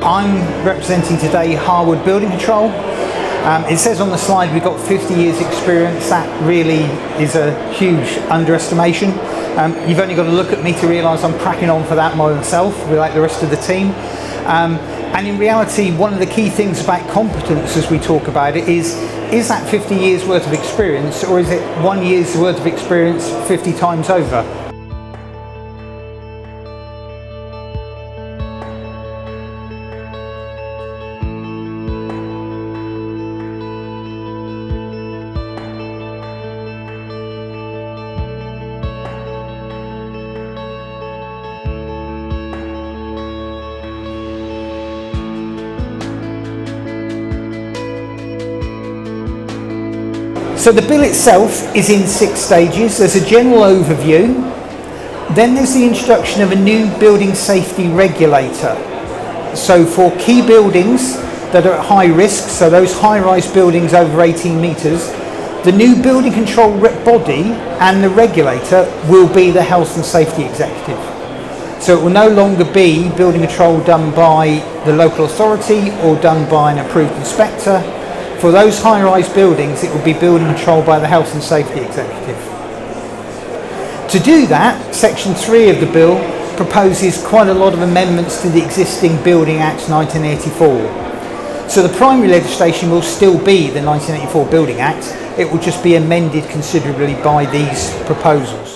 I'm representing today Harwood Building Control. It says on the slide we've got 50 years experience. That really is a huge underestimation. You've only got to look at me to realise I'm cracking on for that myself, like the rest of the team. And in reality, one of the key things about competence as we talk about it is that 50 years worth of experience, or is it 1 year's worth of experience 50 times over? So the bill itself is in 6 stages. There's a general overview, then there's the introduction of a new building safety regulator. So for key buildings that are at high risk, so those high-rise buildings over 18 metres, the new building control body and the regulator will be the health and safety executive. So it will no longer be building control done by the local authority or done by an approved inspector. For those high-rise buildings, it will be building control by the health and safety executive. To do that, Section 3 of the bill proposes quite a lot of amendments to the existing Building Act 1984. So the primary legislation will still be the 1984 Building Act. It will just be amended considerably by these proposals.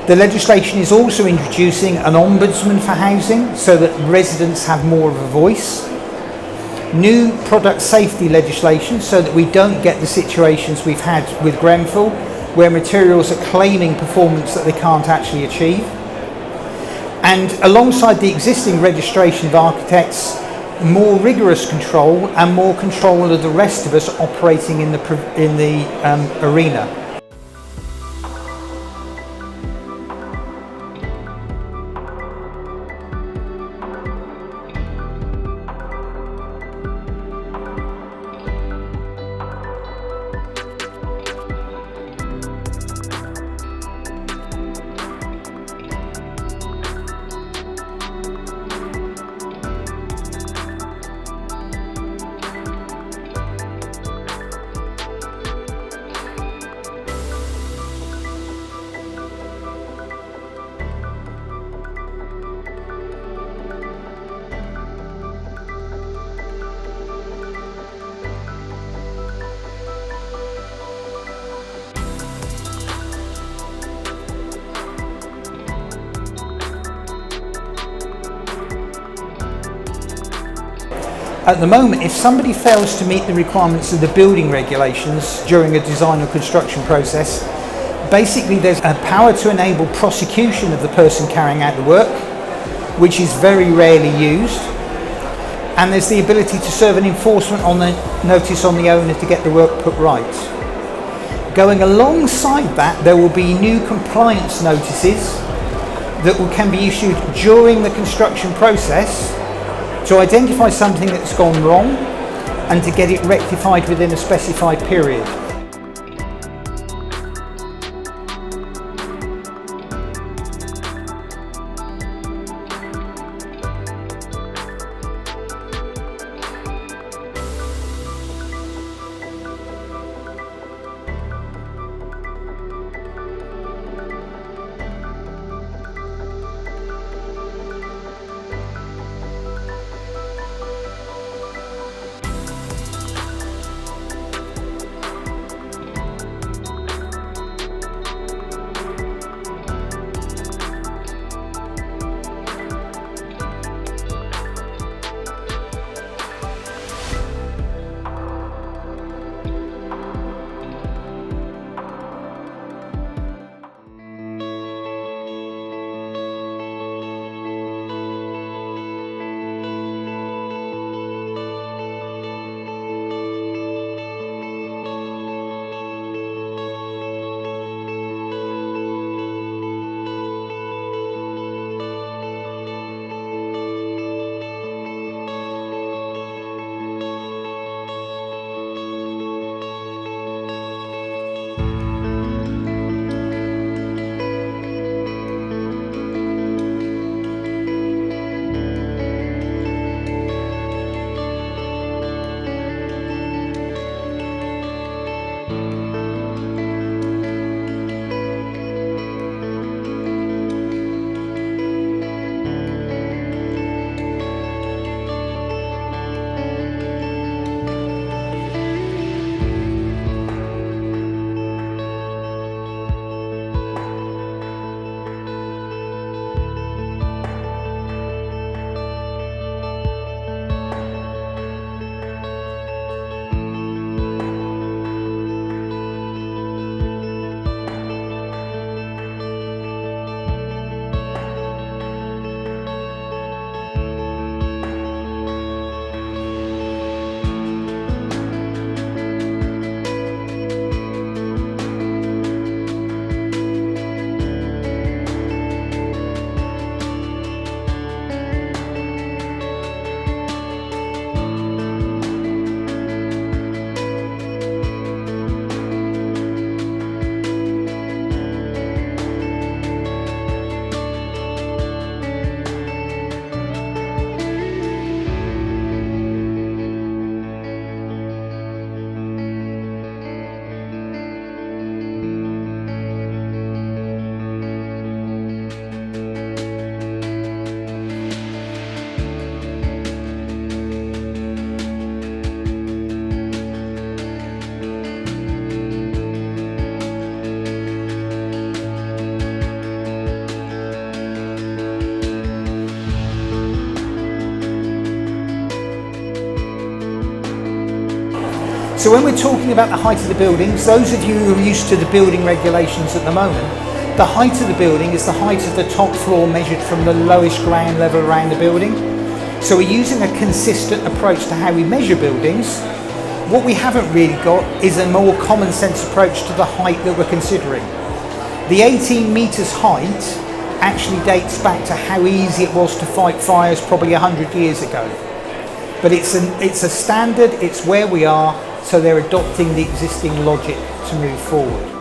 The legislation is also introducing an ombudsman for housing so that residents have more of a voice. New product safety legislation so that we don't get the situations we've had with Grenfell where materials are claiming performance that they can't actually achieve. And alongside the existing registration of architects, more rigorous control and more control of the rest of us operating in the arena. At the moment, if somebody fails to meet the requirements of the building regulations during a design or construction process, basically there's a power to enable prosecution of the person carrying out the work, which is very rarely used, and there's the ability to serve an enforcement on the notice on the owner to get the work put right. Going alongside that, there will be new compliance notices that can be issued during the construction process to identify something that's gone wrong and to get it rectified within a specified period. So when we're talking about the height of the buildings, those of you who are used to the building regulations at the moment, the height of the building is the height of the top floor measured from the lowest ground level around the building. So we're using a consistent approach to how we measure buildings. What we haven't really got is a more common sense approach to the height that we're considering. The 18 metres height actually dates back to how easy it was to fight fires probably 100 years ago. But it's a standard, it's where we are, so they're adopting the existing logic to move forward.